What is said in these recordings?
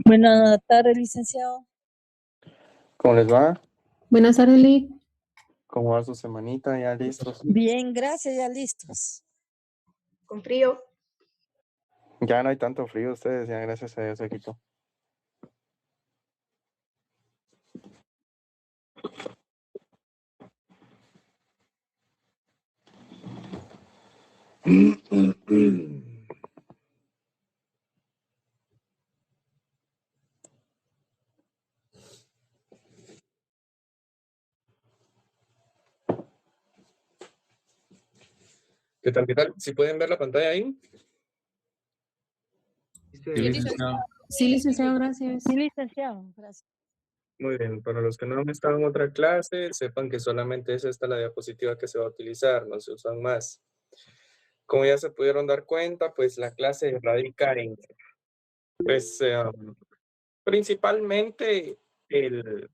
Buenas tardes, licenciado. ¿Cómo les va? Buenas tardes, Lee. ¿Cómo va su semanita? ¿Ya listos? Bien, gracias, ya listos. Con frío. Ya no hay tanto frío ustedes, ya gracias a Dios se quitó. ¿Qué tal? ¿Qué tal? ¿Sí pueden ver la pantalla ahí? Sí, licenciado, gracias. Sí, licenciado, gracias. Muy bien, para los que no han estado en otra clase, sepan que solamente es esta la diapositiva que se va a utilizar, no se usan más. Como ya se pudieron dar cuenta, pues la clase radica en, pues, principalmente el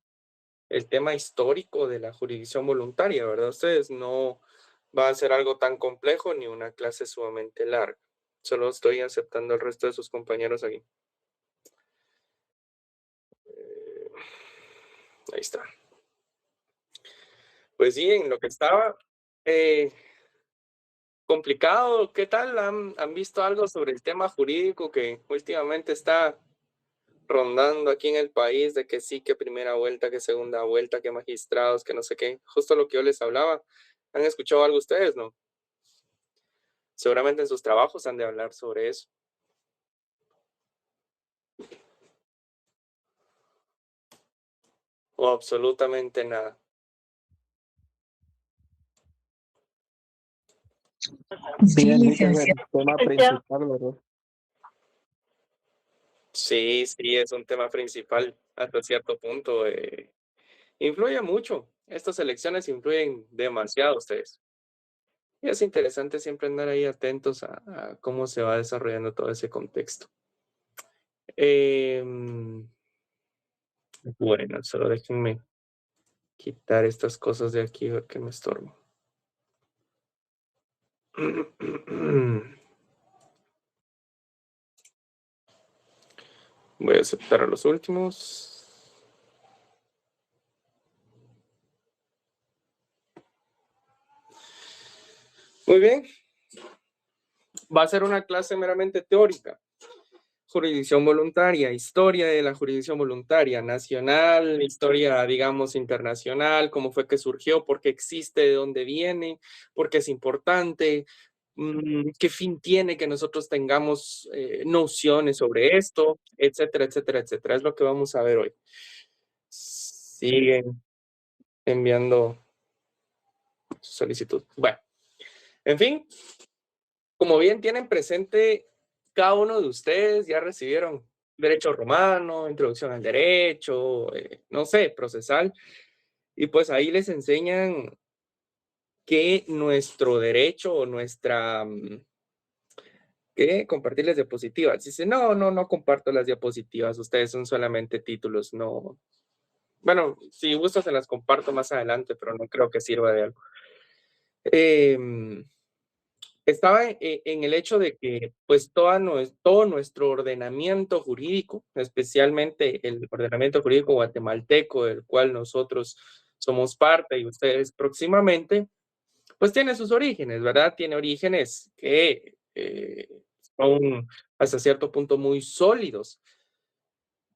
tema histórico de la jurisdicción voluntaria, ¿verdad? Ustedes no va a ser algo tan complejo ni una clase sumamente larga. Solo estoy aceptando el resto de sus compañeros aquí. Ahí está. Pues sí, en lo que estaba complicado, ¿qué tal? ¿Han visto algo sobre el tema jurídico que últimamente está rondando aquí en el país, de que sí, que primera vuelta, que segunda vuelta, que magistrados, que no sé qué? Justo lo que yo les hablaba. ¿Han escuchado algo ustedes, no? Seguramente en sus trabajos han de hablar sobre eso. O absolutamente nada. Sí, ese es el tema principal, ¿verdad? Sí, sí, es un tema principal hasta cierto punto. Influye mucho. Estas elecciones influyen demasiado ustedes. Y es interesante siempre andar ahí atentos a cómo se va desarrollando todo ese contexto. Bueno, solo déjenme quitar estas cosas de aquí que me estorbo. Voy a aceptar a los últimos. Muy bien. Va a ser una clase meramente teórica. Jurisdicción voluntaria, historia de la jurisdicción voluntaria nacional, historia, digamos, internacional, cómo fue que surgió, por qué existe, de dónde viene, por qué es importante, qué fin tiene que nosotros tengamos nociones sobre esto, etcétera, etcétera, etcétera. Es lo que vamos a ver hoy. Siguen enviando su solicitud. Bueno, en fin, como bien tienen presente, cada uno de ustedes ya recibieron derecho romano, introducción al derecho, no sé, procesal, y pues ahí les enseñan que nuestro derecho o nuestra, ¿qué? Compartirles diapositivas. Dice, no comparto las diapositivas, ustedes son solamente títulos, no. Bueno, si gustas se las comparto más adelante, pero no creo que sirva de algo. Estaba en el hecho de que pues todo nuestro ordenamiento jurídico, especialmente el ordenamiento jurídico guatemalteco, del cual nosotros somos parte y ustedes próximamente, pues tiene sus orígenes, ¿verdad? Tiene orígenes que son hasta cierto punto muy sólidos.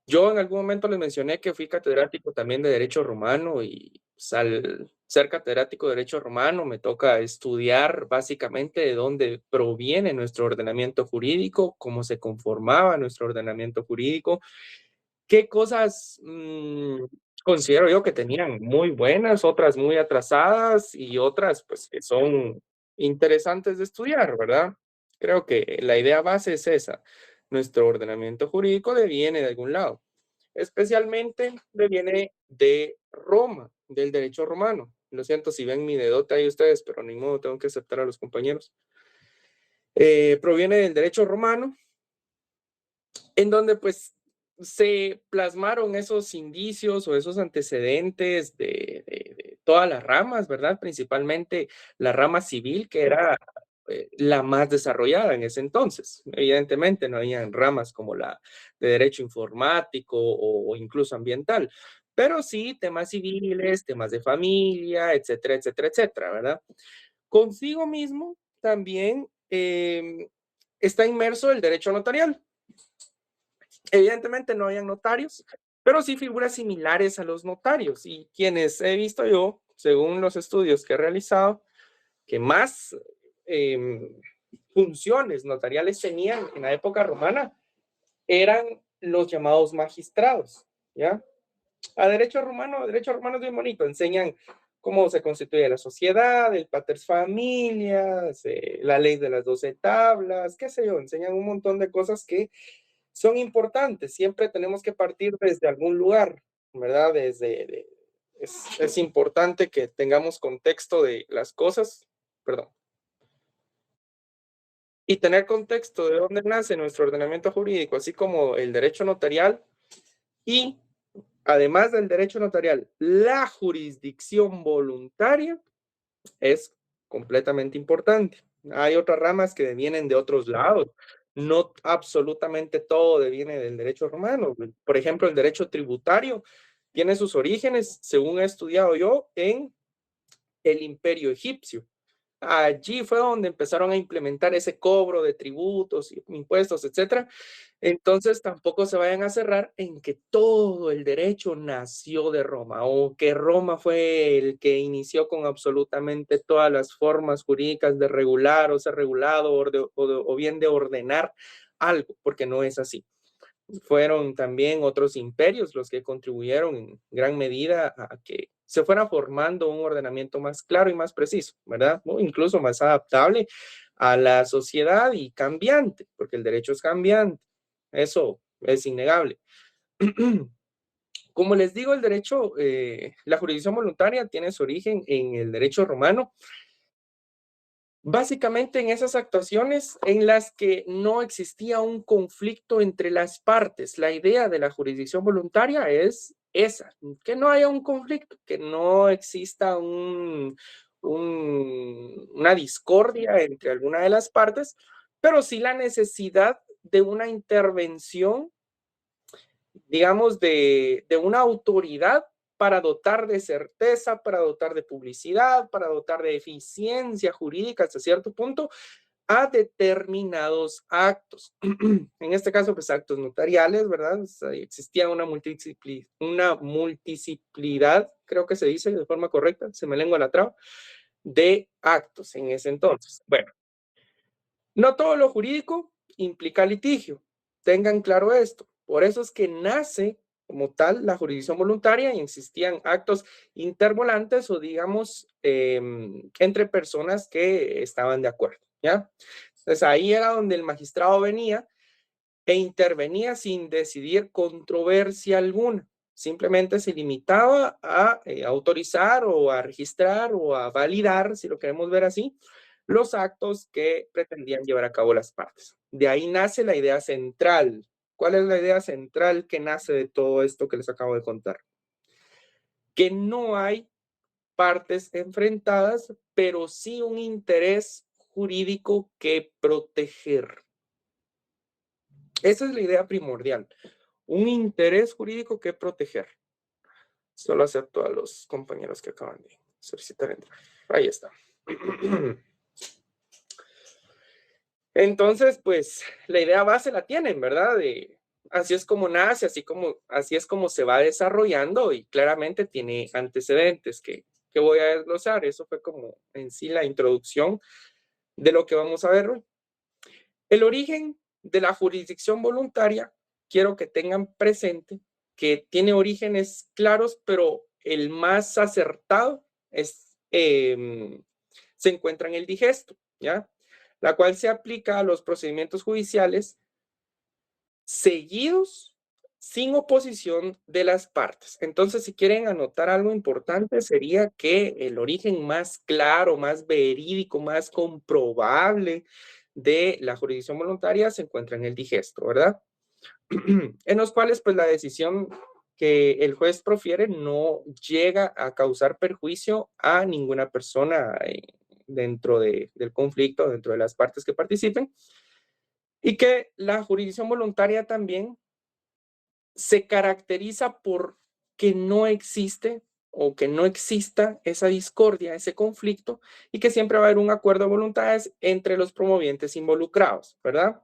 Yo en algún momento les mencioné que fui catedrático también de Derecho Romano y pues, al ser catedrático de Derecho Romano me toca estudiar básicamente de dónde proviene nuestro ordenamiento jurídico, cómo se conformaba nuestro ordenamiento jurídico, qué cosas considero yo que tenían muy buenas, otras muy atrasadas y otras pues que son interesantes de estudiar, ¿verdad? Creo que la idea base es esa. Nuestro ordenamiento jurídico deviene de algún lado. Especialmente deviene de Roma, del derecho romano. Lo siento si ven mi dedote ahí ustedes, pero ni modo, tengo que aceptar a los compañeros. Proviene del derecho romano, en donde pues se plasmaron esos indicios o esos antecedentes de todas las ramas, ¿verdad? Principalmente la rama civil, que era la más desarrollada en ese entonces. Evidentemente no habían ramas como la de derecho informático o incluso ambiental, pero sí temas civiles, temas de familia, etcétera, etcétera, etcétera, ¿verdad? Consigo mismo también está inmerso el derecho notarial. Evidentemente no habían notarios, pero sí figuras similares a los notarios, y quienes he visto yo, según los estudios que he realizado, que más funciones notariales tenían en la época romana eran los llamados magistrados, ¿ya? A derecho romano es bien bonito, enseñan cómo se constituye la sociedad, el pater familias, la ley de las 12 tablas, qué sé yo, enseñan un montón de cosas que son importantes. Siempre tenemos que partir desde algún lugar, ¿verdad? Es importante que tengamos contexto de las cosas, perdón, y tener contexto de dónde nace nuestro ordenamiento jurídico, así como el derecho notarial y, además del derecho notarial, la jurisdicción voluntaria es completamente importante. Hay otras ramas que vienen de otros lados. No absolutamente todo deviene del derecho romano. Por ejemplo, el derecho tributario tiene sus orígenes, según he estudiado yo, en el Imperio Egipcio. Allí fue donde empezaron a implementar ese cobro de tributos, impuestos, etcétera. Entonces tampoco se vayan a cerrar en que todo el derecho nació de Roma o que Roma fue el que inició con absolutamente todas las formas jurídicas de regular o ser regulado o bien de ordenar algo, porque no es así. Fueron también otros imperios los que contribuyeron en gran medida a que se fuera formando un ordenamiento más claro y más preciso, ¿verdad? O incluso más adaptable a la sociedad y cambiante, porque el derecho es cambiante. Eso es innegable. Como les digo, el derecho, la jurisdicción voluntaria tiene su origen en el derecho romano, básicamente en esas actuaciones en las que no existía un conflicto entre las partes. La idea de la jurisdicción voluntaria es esa, que no haya un conflicto, que no exista una discordia entre alguna de las partes, pero sí la necesidad de una intervención, digamos, de una autoridad para dotar de certeza, para dotar de publicidad, para dotar de eficiencia jurídica hasta cierto punto a determinados actos. En este caso, pues actos notariales, ¿verdad? O sea, existía una multiplicidad, creo que se dice de forma correcta, se me lengua la traba, de actos en ese entonces. Bueno, no todo lo jurídico implica litigio. Tengan claro esto. Por eso es que nace como tal la jurisdicción voluntaria y existían actos intervolantes o digamos entre personas que estaban de acuerdo, ¿ya? Entonces ahí era donde el magistrado venía e intervenía sin decidir controversia alguna. Simplemente se limitaba a autorizar o a registrar o a validar, si lo queremos ver así, los actos que pretendían llevar a cabo las partes. De ahí nace la idea central. ¿Cuál es la idea central que nace de todo esto que les acabo de contar? Que no hay partes enfrentadas, pero sí un interés jurídico que proteger. Esa es la idea primordial. Un interés jurídico que proteger. Solo acepto a los compañeros que acaban de solicitar entrar. Ahí está. Entonces, pues, la idea base la tienen, ¿verdad? Así es como nace, así es como se va desarrollando y claramente tiene antecedentes que voy a desglosar. Eso fue como en sí la introducción de lo que vamos a ver hoy. El origen de la jurisdicción voluntaria, quiero que tengan presente que tiene orígenes claros, pero el más acertado se encuentra en el digesto, ¿ya? La cual se aplica a los procedimientos judiciales seguidos sin oposición de las partes. Entonces, si quieren anotar algo importante, sería que el origen más claro, más verídico, más comprobable de la jurisdicción voluntaria se encuentra en el digesto, ¿verdad? En los cuales, pues, la decisión que el juez profiere no llega a causar perjuicio a ninguna persona dentro del conflicto, dentro de las partes que participen, y que la jurisdicción voluntaria también se caracteriza por que no existe o que no exista esa discordia, ese conflicto, y que siempre va a haber un acuerdo de voluntades entre los promovientes involucrados, ¿verdad?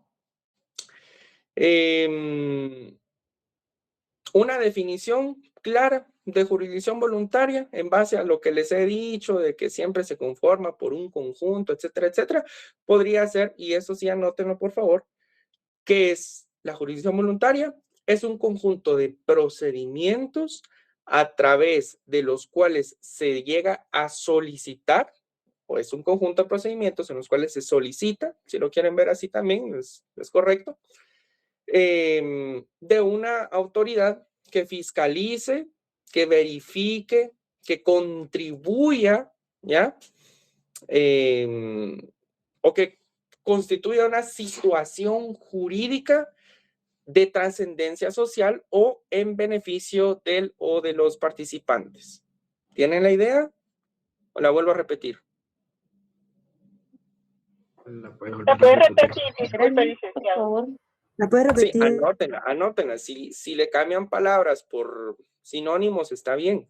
Una definición clara de jurisdicción voluntaria en base a lo que les he dicho, de que siempre se conforma por un conjunto, etcétera, etcétera, podría ser, y eso sí anótenlo por favor, que es la jurisdicción voluntaria, es un conjunto de procedimientos a través de los cuales se llega a solicitar, o es un conjunto de procedimientos en los cuales se solicita, si lo quieren ver así también, es correcto, de una autoridad que fiscalice, que verifique, que contribuya, ¿ya? O que constituya una situación jurídica de trascendencia social o en beneficio del o de los participantes. ¿Tienen la idea? ¿O la vuelvo a repetir? ¿La puede repetir? Disculpe, licenciado. ¿La puede Sí, repetir? anótenla. Si le cambian palabras por sinónimos, está bien.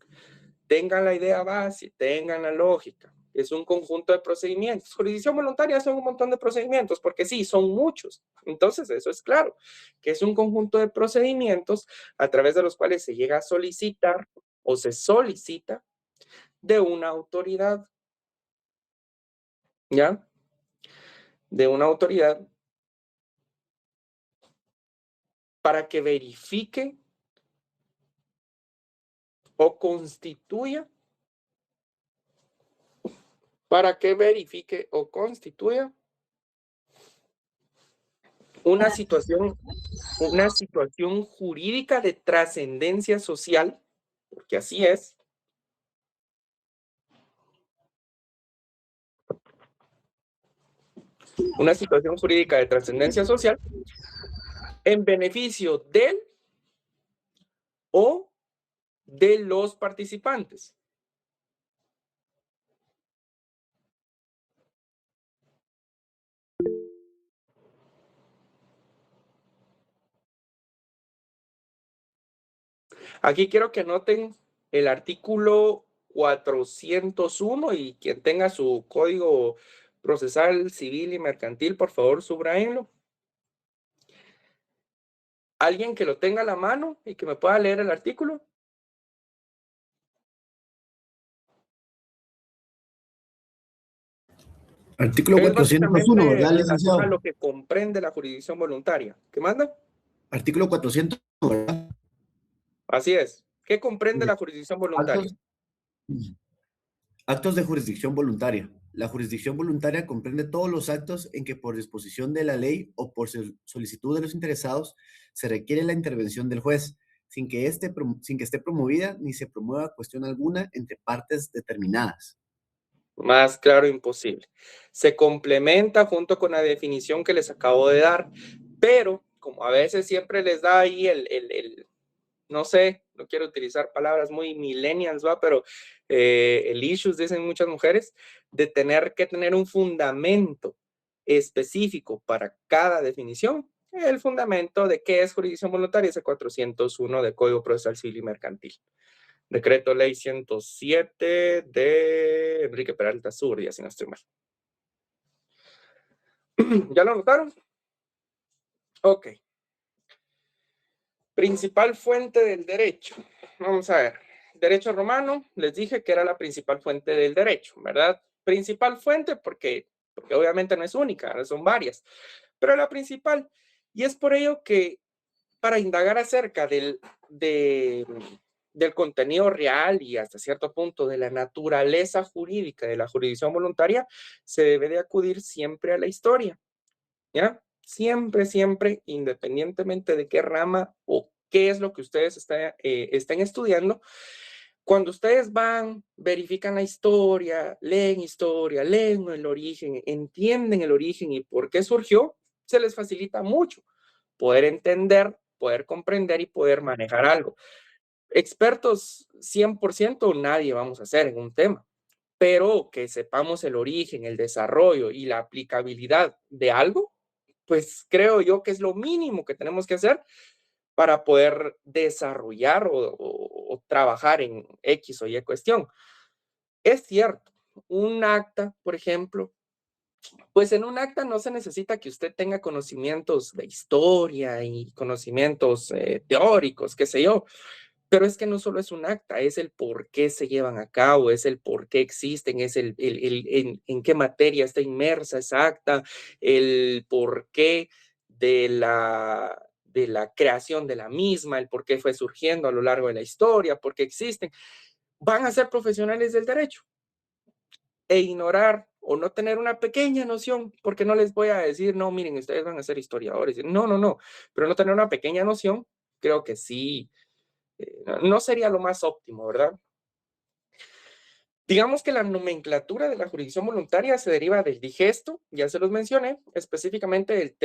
Tengan la idea base, tengan la lógica. Es un conjunto de procedimientos. Jurisdicción voluntaria son un montón de procedimientos, porque sí, son muchos. Entonces, eso es claro, que es un conjunto de procedimientos a través de los cuales se llega a solicitar o se solicita de una autoridad, ¿ya? De una autoridad para que verifique o constituya, una situación jurídica de trascendencia social, porque así es, una situación jurídica de trascendencia social en beneficio del o de los participantes. Aquí quiero que anoten el artículo 401 y quien tenga su código procesal, civil y mercantil, por favor, subrayenlo. ¿Alguien que lo tenga a la mano y que me pueda leer el artículo? Artículo Es 401, básicamente ¿verdad, en relación licenciado? a lo que comprende la jurisdicción voluntaria. ¿Qué manda? Artículo 400, ¿verdad? Así es. ¿Qué comprende la jurisdicción voluntaria? Actos de jurisdicción voluntaria. La jurisdicción voluntaria comprende todos los actos en que por disposición de la ley o por solicitud de los interesados se requiere la intervención del juez, sin que esté promovida ni se promueva cuestión alguna entre partes determinadas. Más claro imposible. Se complementa junto con la definición que les acabo de dar, pero como a veces siempre les da ahí no sé, no quiero utilizar palabras muy millennials, ¿va? Pero el issues, dicen muchas mujeres, de tener que tener un fundamento específico para cada definición. El fundamento de qué es jurisdicción voluntaria es el 401 del Código Procesal Civil y Mercantil. Decreto Ley 107 de Enrique Peralta Zurdia, si no estoy mal. ¿Ya lo notaron? Ok. Principal fuente del derecho. Vamos a ver. Derecho romano, les dije que era la principal fuente del derecho, ¿verdad? Principal fuente porque obviamente no es única, son varias, pero la principal. Y es por ello que para indagar acerca del contenido real y hasta cierto punto de la naturaleza jurídica de la jurisdicción voluntaria, se debe de acudir siempre a la historia, ¿ya? Siempre, siempre, independientemente de qué rama o qué es lo que ustedes estén estudiando, cuando ustedes van, verifican la historia, leen el origen, entienden el origen y por qué surgió, se les facilita mucho poder entender, poder comprender y poder manejar algo. Expertos 100% nadie vamos a ser en un tema, pero que sepamos el origen, el desarrollo y la aplicabilidad de algo, pues creo yo que es lo mínimo que tenemos que hacer para poder desarrollar o trabajar en X o Y cuestión. Es cierto, un acta, por ejemplo, pues en un acta no se necesita que usted tenga conocimientos de historia y conocimientos teóricos, qué sé yo, pero es que no solo es un acta, es el por qué se llevan a cabo, es el por qué existen, es en qué materia está inmersa esa acta, el por qué de la creación de la misma, el por qué fue surgiendo a lo largo de la historia, por qué existen. Van a ser profesionales del derecho e ignorar o no tener una pequeña noción, porque no les voy a decir, no, miren, ustedes van a ser historiadores. No, pero no tener una pequeña noción, creo que sí, no sería lo más óptimo, ¿verdad? Digamos que la nomenclatura de la jurisdicción voluntaria se deriva del digesto, ya se los mencioné, específicamente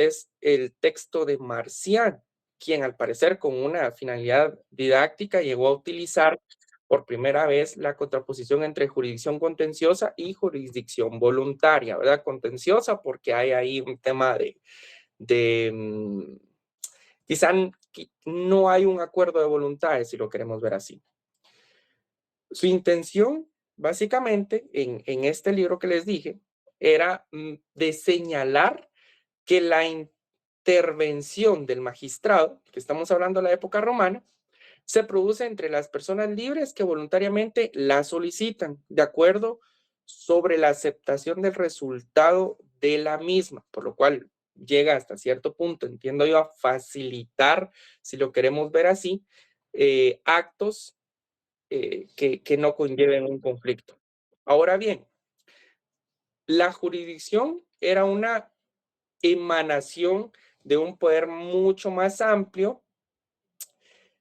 el texto de Marcián, quien al parecer con una finalidad didáctica llegó a utilizar por primera vez la contraposición entre jurisdicción contenciosa y jurisdicción voluntaria, ¿verdad? Contenciosa porque hay ahí un tema quizá no hay un acuerdo de voluntades, si lo queremos ver así. Su intención, básicamente, en este libro que les dije, era de señalar que la intervención del magistrado, que estamos hablando de la época romana, se produce entre las personas libres que voluntariamente la solicitan, de acuerdo sobre la aceptación del resultado de la misma, por lo cual llega hasta cierto punto, entiendo yo, a facilitar, si lo queremos ver así, actos que no conlleven un conflicto. Ahora bien, la jurisdicción era una emanación de un poder mucho más amplio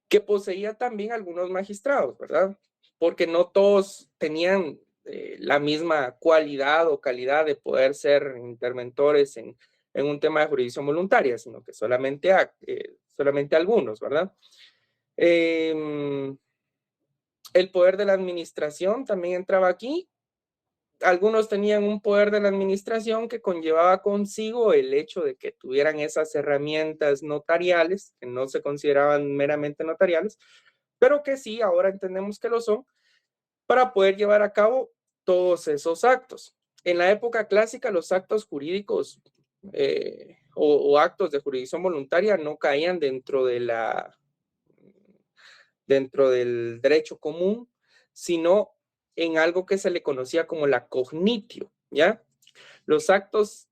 que poseía también algunos magistrados, ¿verdad? Porque no todos tenían la misma cualidad o calidad de poder ser interventores en un tema de jurisdicción voluntaria, sino que solamente algunos, ¿verdad? El poder de la administración también entraba aquí. Algunos tenían un poder de la administración que conllevaba consigo el hecho de que tuvieran esas herramientas notariales, que no se consideraban meramente notariales, pero que sí, ahora entendemos que lo son, para poder llevar a cabo todos esos actos. En la época clásica, los actos jurídicos o actos de jurisdicción voluntaria no caían dentro del derecho común, sino en algo que se le conocía como la cognitio, ¿ya? Los actos,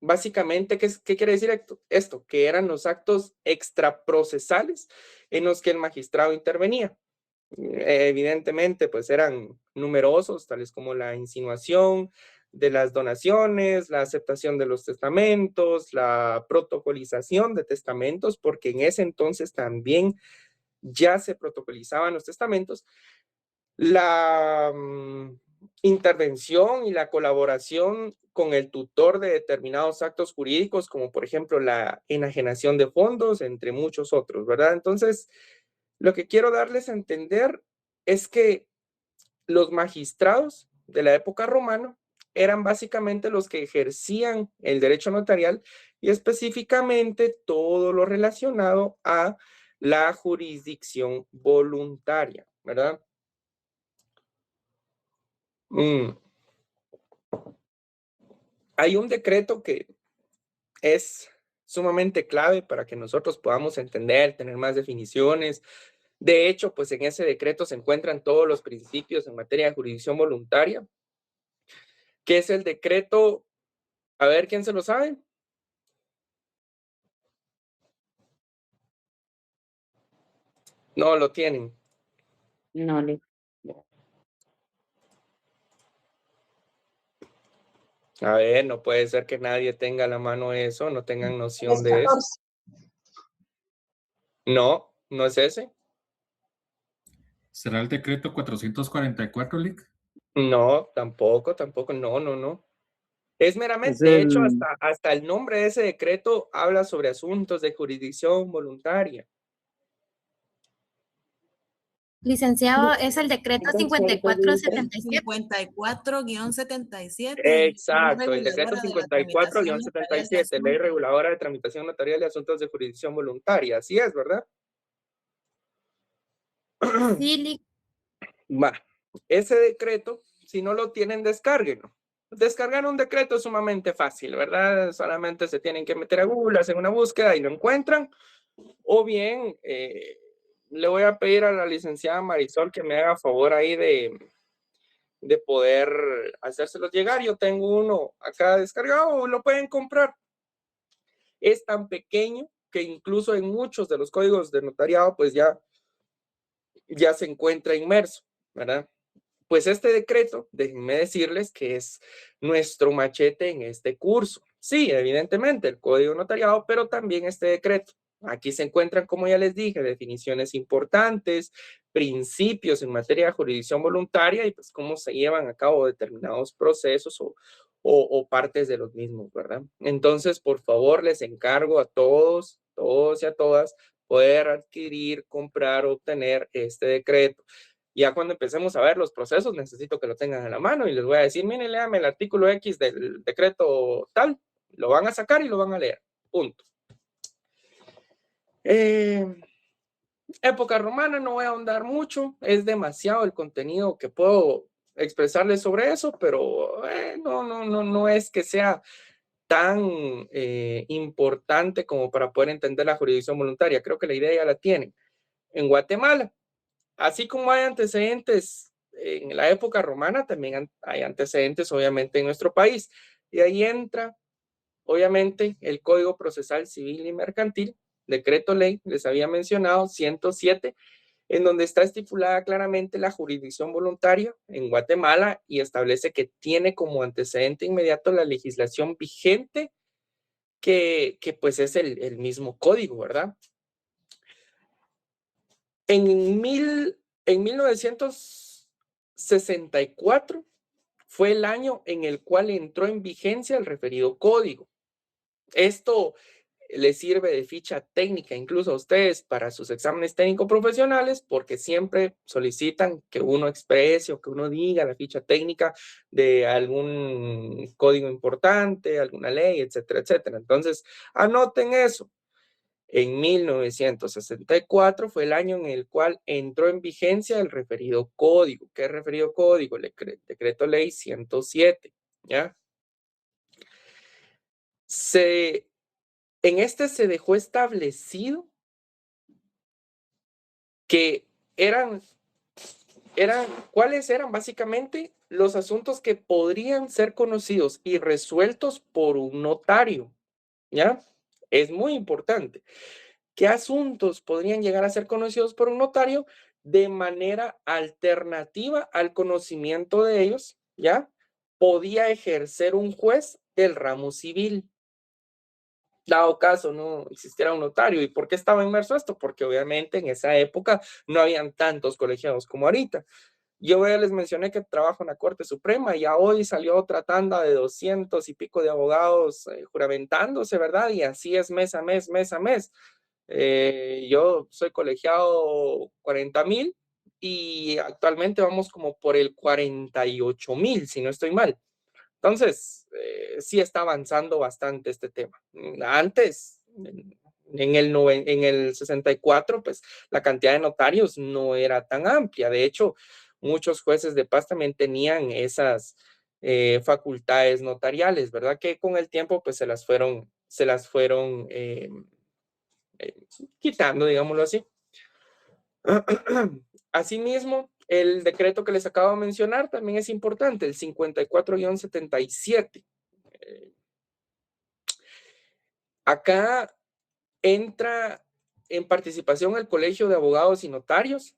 básicamente, ¿qué quiere decir esto? Que eran los actos extraprocesales en los que el magistrado intervenía. Evidentemente, pues eran numerosos, tales como la insinuación de las donaciones, la aceptación de los testamentos, la protocolización de testamentos, porque en ese entonces también ya se protocolizaban los testamentos, la intervención y la colaboración con el tutor de determinados actos jurídicos, como por ejemplo la enajenación de fondos, entre muchos otros, ¿verdad? Entonces, lo que quiero darles a entender es que los magistrados de la época romana eran básicamente los que ejercían el derecho notarial y específicamente todo lo relacionado a la jurisdicción voluntaria, ¿verdad? Hay un decreto que es sumamente clave para que nosotros podamos entender, tener más definiciones. De hecho, pues en ese decreto se encuentran todos los principios en materia de jurisdicción voluntaria, que es el decreto, a ver, ¿quién se lo sabe? No lo tienen. No, A ver, no puede ser que nadie tenga a la mano eso, no tengan noción de eso. No, no es ese. ¿Será el decreto 444, Lic? No, tampoco, no. Es meramente, Es de hecho, el- hasta el nombre de ese decreto habla sobre asuntos de jurisdicción voluntaria. Licenciado, es el decreto 5477. 54-77. Exacto, el decreto 54-77, Ley Reguladora de Tramitación Notarial y Asuntos de Jurisdicción Voluntaria. Así es, ¿verdad? Sí, Va. Ese decreto, si no lo tienen, descárguenlo. Descargar un decreto es sumamente fácil, ¿verdad? Solamente se tienen que meter a Google, hacen una búsqueda y lo encuentran. O bien, le voy a pedir a la licenciada Marisol que me haga favor ahí de poder hacérselos llegar. Yo tengo uno acá descargado, lo pueden comprar. Es tan pequeño que incluso en muchos de los códigos de notariado pues ya se encuentra inmerso, ¿verdad? Pues este decreto, déjenme decirles que es nuestro machete en este curso. Sí, evidentemente el código notariado, pero también este decreto. Aquí se encuentran, como ya les dije, definiciones importantes, principios en materia de jurisdicción voluntaria y pues cómo se llevan a cabo determinados procesos o partes de los mismos, ¿verdad? Entonces, por favor, les encargo a todos y a todas poder adquirir, comprar, obtener este decreto. Ya cuando empecemos a ver los procesos, necesito que lo tengan en la mano y les voy a decir, miren, léame el artículo X del decreto tal, lo van a sacar y lo van a leer, punto. Época romana, no voy a ahondar mucho, es demasiado el contenido que puedo expresarles sobre eso, pero no es que sea tan importante como para poder entender la jurisdicción voluntaria. Creo que la idea ya la tienen. En Guatemala, así como hay antecedentes en la época romana, también hay antecedentes obviamente en nuestro país. Y ahí entra obviamente el Código Procesal Civil y Mercantil, decreto ley, les había mencionado, 107, en donde está estipulada claramente la jurisdicción voluntaria en Guatemala y establece que tiene como antecedente inmediato la legislación vigente que pues es el mismo código, ¿verdad? En 1964 fue el año en el cual entró en vigencia el referido código. Esto les sirve de ficha técnica incluso a ustedes para sus exámenes técnico-profesionales porque siempre solicitan que uno exprese o que uno diga la ficha técnica de algún código importante, alguna ley, etcétera, etcétera. Entonces, anoten eso. En 1964 fue el año en el cual entró en vigencia el referido código. ¿Qué referido código? El decreto ley 107, ¿ya? En este se dejó establecido que ¿cuáles eran básicamente los asuntos que podrían ser conocidos y resueltos por un notario? ¿Ya? Es muy importante. ¿Qué asuntos podrían llegar a ser conocidos por un notario de manera alternativa al conocimiento de ellos? ¿Ya? Podía ejercer un juez del ramo civil. Dado caso no existiera un notario. ¿Y por qué estaba inmerso esto? Porque obviamente en esa época no habían tantos colegiados como ahorita. Yo ya les mencioné que trabajo en la Corte Suprema y ya hoy salió otra tanda de 200 y pico de abogados juramentándose, ¿verdad? Y así es mes a mes, mes a mes. Yo soy colegiado 40,000 y actualmente vamos como por el 48,000, si no estoy mal. Entonces, sí está avanzando bastante este tema. Antes, en el 64, pues la cantidad de notarios no era tan amplia. De hecho, muchos jueces de paz también tenían esas facultades notariales, ¿verdad? Que con el tiempo, pues se las fueron quitando, digámoslo así. Asimismo, el decreto que les acabo de mencionar también es importante, el 54-77. Acá entra en participación el Colegio de Abogados y Notarios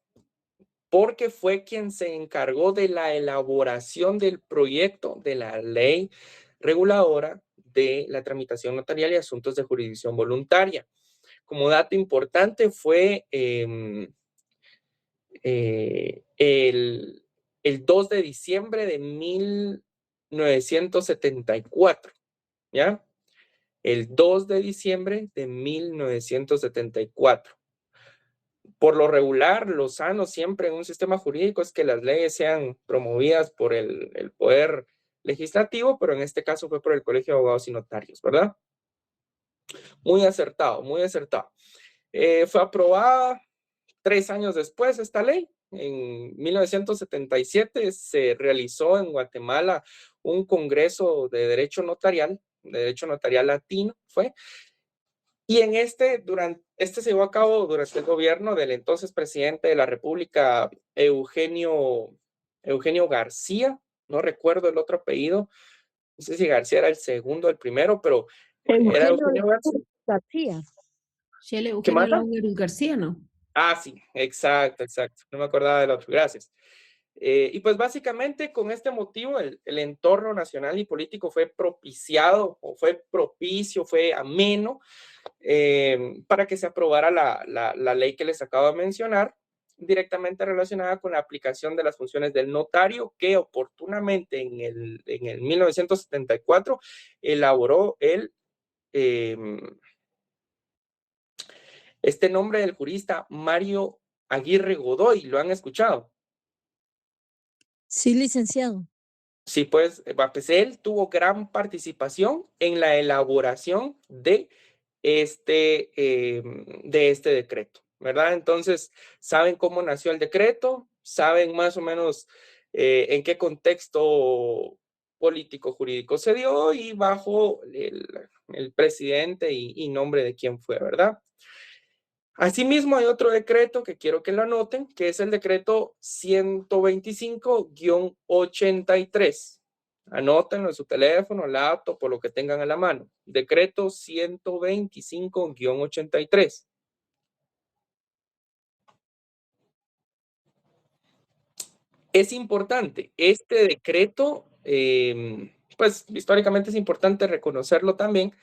porque fue quien se encargó de la elaboración del proyecto de la ley reguladora de la tramitación notarial y asuntos de jurisdicción voluntaria. Como dato importante fue el 2 de diciembre de 1974, ¿ya? El 2 de diciembre de 1974. por lo regular, lo sano siempre en un sistema jurídico es que las leyes sean promovidas por el poder legislativo, pero en este caso fue por el Colegio de Abogados y Notarios, ¿verdad? Muy acertado, muy acertado. Fue aprobada 3 años después esta ley. En 1977 se realizó en Guatemala un congreso de derecho notarial latino, fue. Y en este se llevó a cabo durante el gobierno del entonces presidente de la República, Eugenio García, no recuerdo el otro apellido, no sé si García era el segundo o el primero, pero era Eugenio García. García. Shelley ¿Qué Eugenio mata? Lauger García, ¿no? Ah, sí, exacto, no me acordaba del otro, gracias. Y pues básicamente con este motivo el entorno nacional y político fue propiciado, o fue propicio, fue ameno, para que se aprobara la ley que les acabo de mencionar, directamente relacionada con la aplicación de las funciones del notario, que oportunamente en el 1974 elaboró este nombre del jurista Mario Aguirre Godoy. ¿Lo han escuchado? Sí, licenciado. Sí, pues él tuvo gran participación en la elaboración de este decreto, ¿verdad? Entonces, ¿saben cómo nació el decreto? ¿Saben más o menos en qué contexto político jurídico se dio y bajo el presidente y nombre de quién fue, ¿verdad? Asimismo, hay otro decreto que quiero que lo anoten, que es el decreto 125-83. Anótenlo en su teléfono, laptop, por lo que tengan a la mano. Decreto 125-83. Es importante, este decreto, pues históricamente es importante reconocerlo también.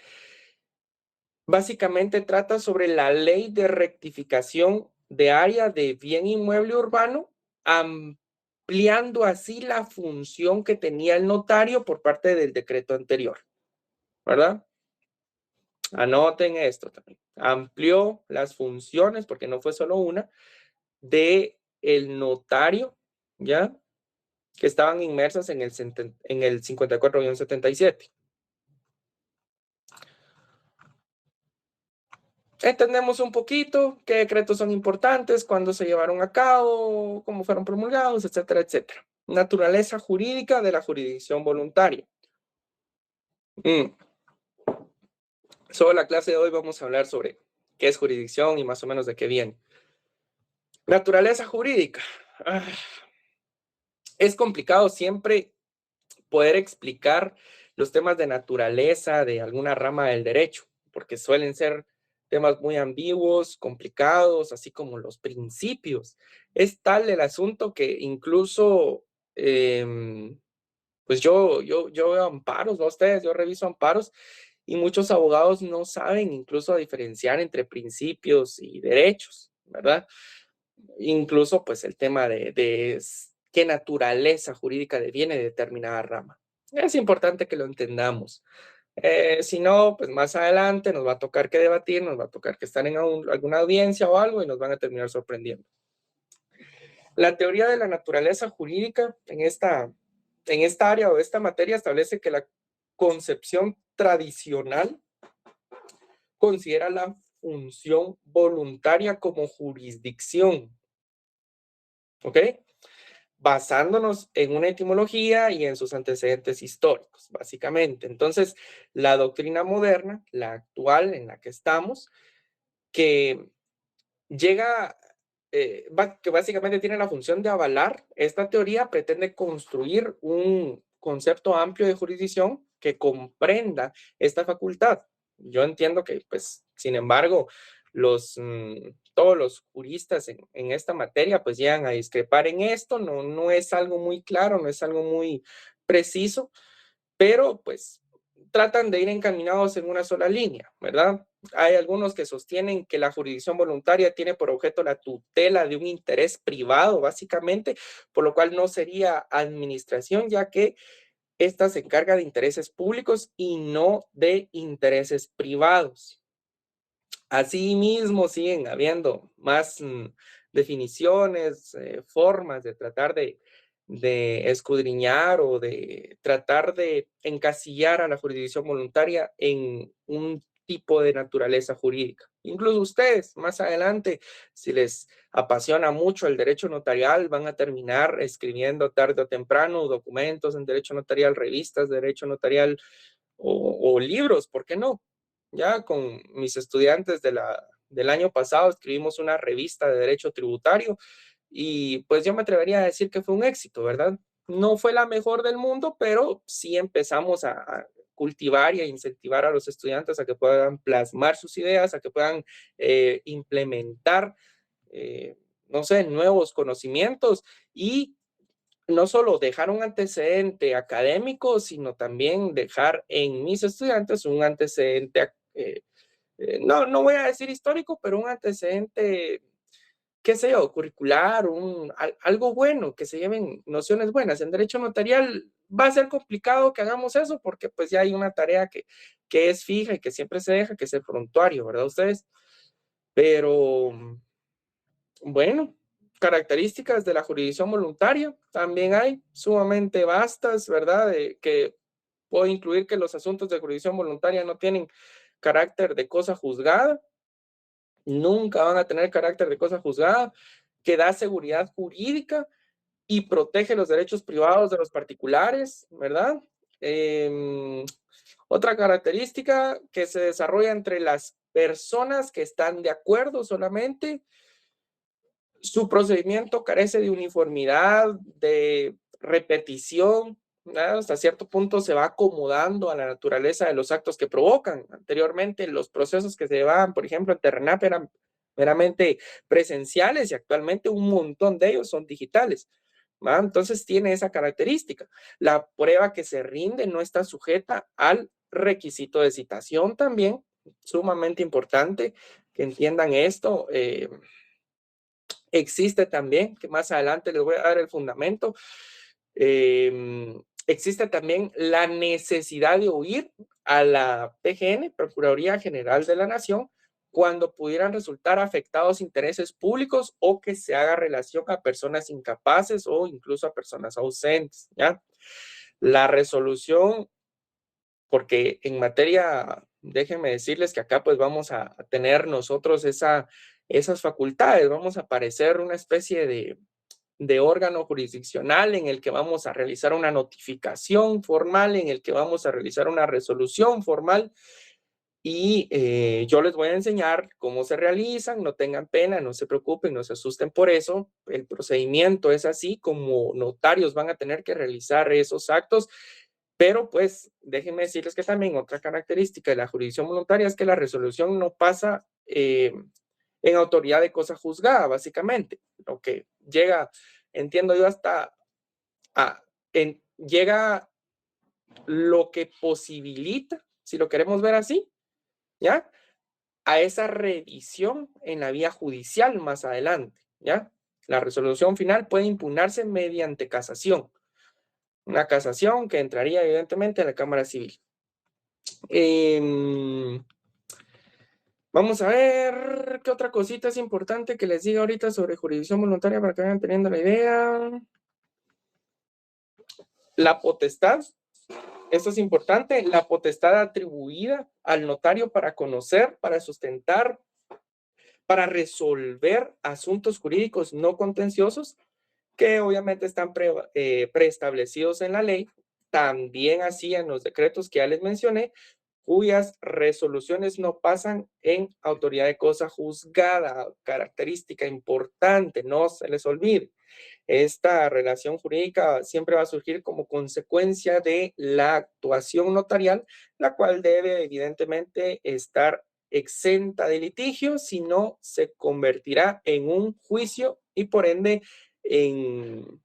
Básicamente trata sobre la ley de rectificación de área de bien inmueble urbano, ampliando así la función que tenía el notario por parte del decreto anterior, ¿verdad? Anoten esto también. Amplió las funciones, porque no fue solo una, de el notario, ¿ya? Que estaban inmersas en el 54-77. Entendemos un poquito qué decretos son importantes, cuándo se llevaron a cabo, cómo fueron promulgados, etcétera, etcétera. Naturaleza jurídica de la jurisdicción voluntaria. Sobre la clase de hoy vamos a hablar sobre qué es jurisdicción y más o menos de qué viene. Naturaleza jurídica. Es complicado siempre poder explicar los temas de naturaleza de alguna rama del derecho, porque suelen ser temas muy ambiguos, complicados, así como los principios. Es tal el asunto que incluso, pues yo veo amparos, ¿no? Ustedes, yo reviso amparos y muchos abogados no saben incluso diferenciar entre principios y derechos, ¿verdad? Incluso pues el tema de qué naturaleza jurídica deviene de determinada rama. Es importante que lo entendamos. Si no, pues más adelante nos va a tocar que debatir, nos va a tocar que estar en alguna audiencia o algo y nos van a terminar sorprendiendo. La teoría de la naturaleza jurídica en esta área o esta materia establece que la concepción tradicional considera la función voluntaria como jurisdicción. ¿Ok? Basándonos en una etimología y en sus antecedentes históricos, básicamente. Entonces, la doctrina moderna, la actual en la que estamos, que llega, que básicamente tiene la función de avalar esta teoría, pretende construir un concepto amplio de jurisdicción que comprenda esta facultad. Yo entiendo que, pues, sin embargo, todos los juristas en esta materia pues llegan a discrepar en esto, no es algo muy claro, no es algo muy preciso, pero pues tratan de ir encaminados en una sola línea, ¿verdad? Hay algunos que sostienen que la jurisdicción voluntaria tiene por objeto la tutela de un interés privado, básicamente, por lo cual no sería administración, ya que esta se encarga de intereses públicos y no de intereses privados. Asimismo, siguen habiendo más definiciones, formas de tratar de escudriñar o de tratar de encasillar a la jurisdicción voluntaria en un tipo de naturaleza jurídica. Incluso ustedes, más adelante, si les apasiona mucho el derecho notarial, van a terminar escribiendo tarde o temprano documentos en derecho notarial, revistas de derecho notarial o libros, ¿por qué no? Ya con mis estudiantes del año pasado escribimos una revista de derecho tributario y pues yo me atrevería a decir que fue un éxito, ¿verdad? No fue la mejor del mundo, pero sí empezamos a cultivar y a incentivar a los estudiantes a que puedan plasmar sus ideas, a que puedan implementar, no sé, nuevos conocimientos y no solo dejar un antecedente académico, sino también dejar en mis estudiantes un antecedente, no voy a decir histórico, pero un antecedente, qué sé yo, curricular, algo bueno, que se lleven nociones buenas. En derecho notarial va a ser complicado que hagamos eso porque pues ya hay una tarea que es fija y que siempre se deja, que es el prontuario, ¿verdad ustedes? Pero bueno, características de la jurisdicción voluntaria también hay sumamente vastas, ¿verdad? Que puedo incluir que los asuntos de jurisdicción voluntaria no tienen carácter de cosa juzgada, nunca van a tener carácter de cosa juzgada, que da seguridad jurídica y protege los derechos privados de los particulares, ¿verdad? Otra característica que se desarrolla entre las personas que están de acuerdo solamente. Su procedimiento carece de uniformidad, de repetición, ¿verdad? Hasta cierto punto se va acomodando a la naturaleza de los actos que provocan. Anteriormente los procesos que se llevaban, por ejemplo, en Terrenap eran meramente presenciales y actualmente un montón de ellos son digitales, ¿verdad? Entonces tiene esa característica. La prueba que se rinde no está sujeta al requisito de citación también, sumamente importante que entiendan esto. Existe también, que más adelante les voy a dar el fundamento, existe también la necesidad de oír a la PGN, Procuraduría General de la Nación, cuando pudieran resultar afectados intereses públicos o que se haga relación a personas incapaces o incluso a personas ausentes, ¿ya? La resolución, porque en materia, déjenme decirles que acá pues vamos a tener nosotros esas facultades, vamos a parecer una especie de órgano jurisdiccional en el que vamos a realizar una notificación formal, en el que vamos a realizar una resolución formal y yo les voy a enseñar cómo se realizan, no tengan pena, no se preocupen, no se asusten por eso, el procedimiento es así, como notarios van a tener que realizar esos actos. Pero pues déjenme decirles que también otra característica de la jurisdicción voluntaria es que la resolución no pasa en autoridad de cosa juzgada, básicamente. Lo que llega, entiendo yo, llega lo que posibilita, si lo queremos ver así, ¿ya? A esa revisión en la vía judicial más adelante, ¿ya? La resolución final puede impugnarse mediante casación. Una casación que entraría evidentemente a la Cámara Civil. Vamos a ver qué otra cosita es importante que les diga ahorita sobre jurisdicción voluntaria para que vayan teniendo la idea. La potestad, esto es importante, la potestad atribuida al notario para conocer, para sustentar, para resolver asuntos jurídicos no contenciosos que obviamente están preestablecidos en la ley, también así en los decretos que ya les mencioné, cuyas resoluciones no pasan en autoridad de cosa juzgada, característica importante, no se les olvide. Esta relación jurídica siempre va a surgir como consecuencia de la actuación notarial, la cual debe evidentemente estar exenta de litigio, si no se convertirá en un juicio y por ende en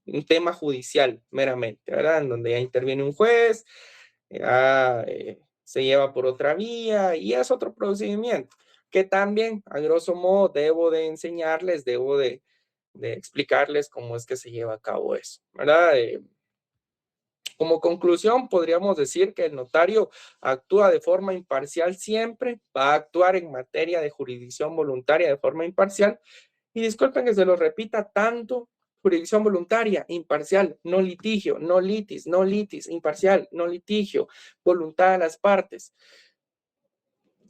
un tema judicial meramente, ¿verdad? En donde ya interviene un juez, ya, se lleva por otra vía y es otro procedimiento que también, a grosso modo, debo de enseñarles, debo de explicarles cómo es que se lleva a cabo eso, ¿verdad? Como conclusión, podríamos decir que el notario actúa de forma imparcial siempre, va a actuar en materia de jurisdicción voluntaria de forma imparcial. Y disculpen que se lo repita tanto, jurisdicción voluntaria, imparcial, no litigio, no litis, imparcial, no litigio, voluntad de las partes.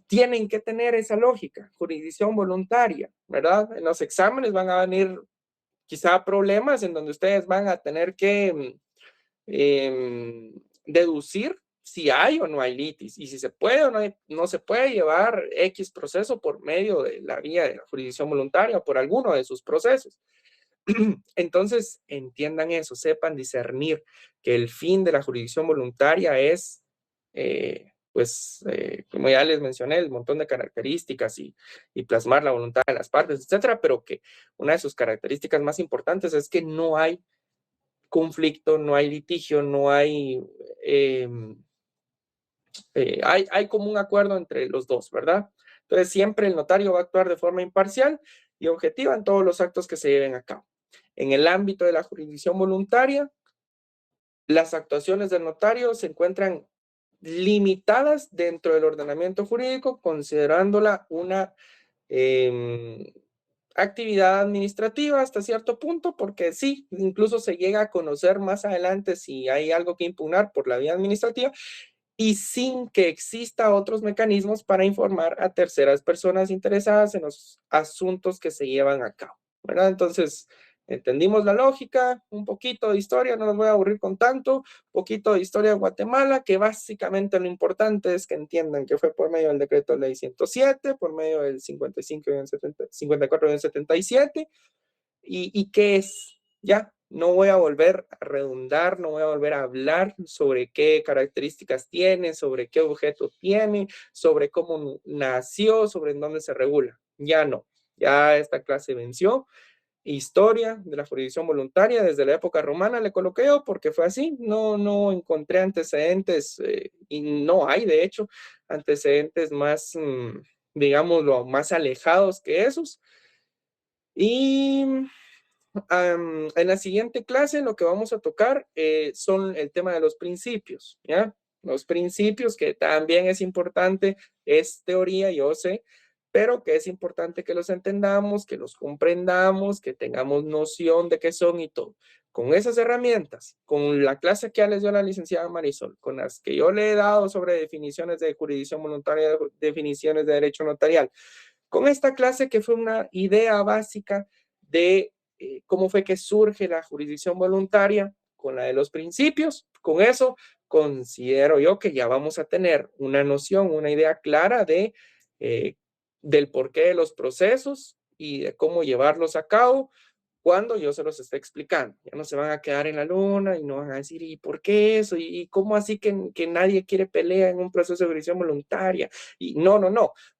Tienen que tener esa lógica, jurisdicción voluntaria, ¿verdad? En los exámenes van a venir quizá problemas en donde ustedes van a tener que deducir si hay o no hay litis y si se puede o no se puede llevar X proceso por medio de la vía de la jurisdicción voluntaria o por alguno de sus procesos. Entonces, entiendan eso, sepan discernir que el fin de la jurisdicción voluntaria es, como ya les mencioné, el montón de características y plasmar la voluntad de las partes, etcétera, pero que una de sus características más importantes es que no hay conflicto, no hay litigio, no hay, hay como un acuerdo entre los dos, ¿verdad? Entonces, siempre el notario va a actuar de forma imparcial y objetiva en todos los actos que se lleven a cabo. En el ámbito de la jurisdicción voluntaria, las actuaciones del notario se encuentran limitadas dentro del ordenamiento jurídico, considerándola una actividad administrativa hasta cierto punto, porque sí, incluso se llega a conocer más adelante si hay algo que impugnar por la vía administrativa y sin que exista otros mecanismos para informar a terceras personas interesadas en los asuntos que se llevan a cabo, ¿verdad? Entonces, entendimos la lógica, un poquito de historia, no los voy a aburrir con tanto, un poquito de historia de Guatemala, que básicamente lo importante es que entiendan que fue por medio del decreto ley 107, por medio del 54-77, y qué es, ya, no voy a volver a redundar, no voy a volver a hablar sobre qué características tiene, sobre qué objeto tiene, sobre cómo nació, sobre en dónde se regula, ya no, ya esta clase venció. Historia de la jurisdicción voluntaria desde la época romana le coloqué yo porque fue así, no encontré antecedentes y no hay de hecho antecedentes más, digámoslo, más alejados que esos. Y en la siguiente clase lo que vamos a tocar son el tema de los principios, ¿ya? Los principios, que también es importante, es teoría, yo sé, pero que es importante que los entendamos, que los comprendamos, que tengamos noción de qué son y todo. Con esas herramientas, con la clase que ya les dio la licenciada Marisol, con las que yo le he dado sobre definiciones de jurisdicción voluntaria, definiciones de derecho notarial, con esta clase que fue una idea básica de cómo fue que surge la jurisdicción voluntaria, con la de los principios, con eso considero yo que ya vamos a tener una noción, una idea clara de del porqué de los procesos y de cómo llevarlos a cabo cuando yo se los esté explicando. Ya no se van a quedar en la luna y no van a decir, ¿y por qué eso? ¿Y cómo así que nadie quiere pelea en un proceso de jurisdicción voluntaria? Y no,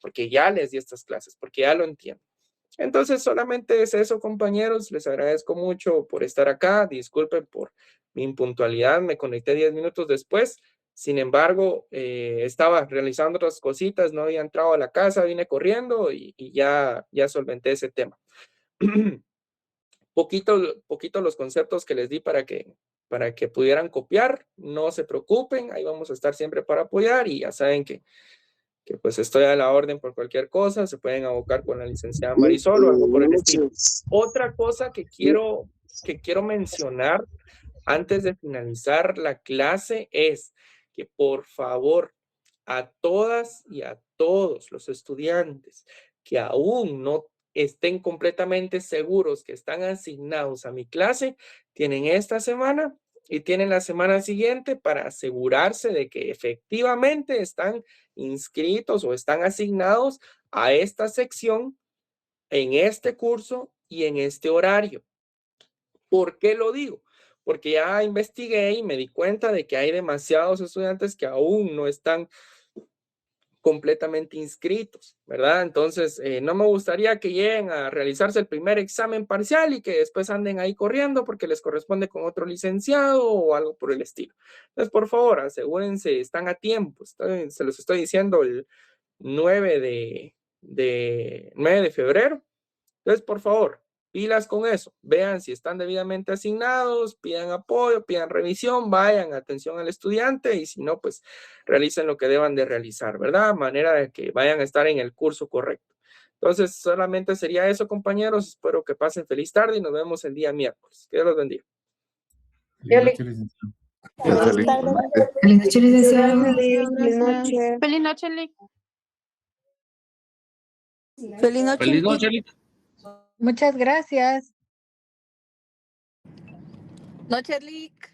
porque ya les di estas clases, porque ya lo entiendo. Entonces, solamente es eso, compañeros. Les agradezco mucho por estar acá. Disculpen por mi impuntualidad. Me conecté 10 minutos después. Sin embargo, estaba realizando otras cositas. No había entrado a la casa. Vine corriendo y ya solventé ese tema. Poquito los conceptos que les di para que pudieran copiar. No se preocupen. Ahí vamos a estar siempre para apoyar. Y ya saben que pues estoy a la orden por cualquier cosa, se pueden abocar con la licenciada Marisol o algo por el estilo. Otra cosa que quiero mencionar antes de finalizar la clase es que por favor a todas y a todos los estudiantes que aún no estén completamente seguros que están asignados a mi clase, tienen esta semana y tienen la semana siguiente para asegurarse de que efectivamente están inscritos o están asignados a esta sección en este curso y en este horario. ¿Por qué lo digo? Porque ya investigué y me di cuenta de que hay demasiados estudiantes que aún no están completamente inscritos, ¿verdad? Entonces, no me gustaría que lleguen a realizarse el primer examen parcial y que después anden ahí corriendo porque les corresponde con otro licenciado o algo por el estilo. Entonces, por favor, asegúrense, están a tiempo. Se los estoy diciendo el 9 de febrero. Entonces, por favor, pilas con eso, vean si están debidamente asignados, pidan apoyo, pidan revisión, vayan, atención al estudiante, y si no, pues realicen lo que deban de realizar, ¿verdad? De manera de que vayan a estar en el curso correcto. Entonces, solamente sería eso, compañeros. Espero que pasen feliz tarde y nos vemos el día miércoles. Que Dios los bendiga. Feliz noche, licenciado. Feliz noche, licenciado. Feliz noche. Feliz noche, Lick. Feliz noche. Feliz noche, Lick. Muchas gracias. Noche, Lick.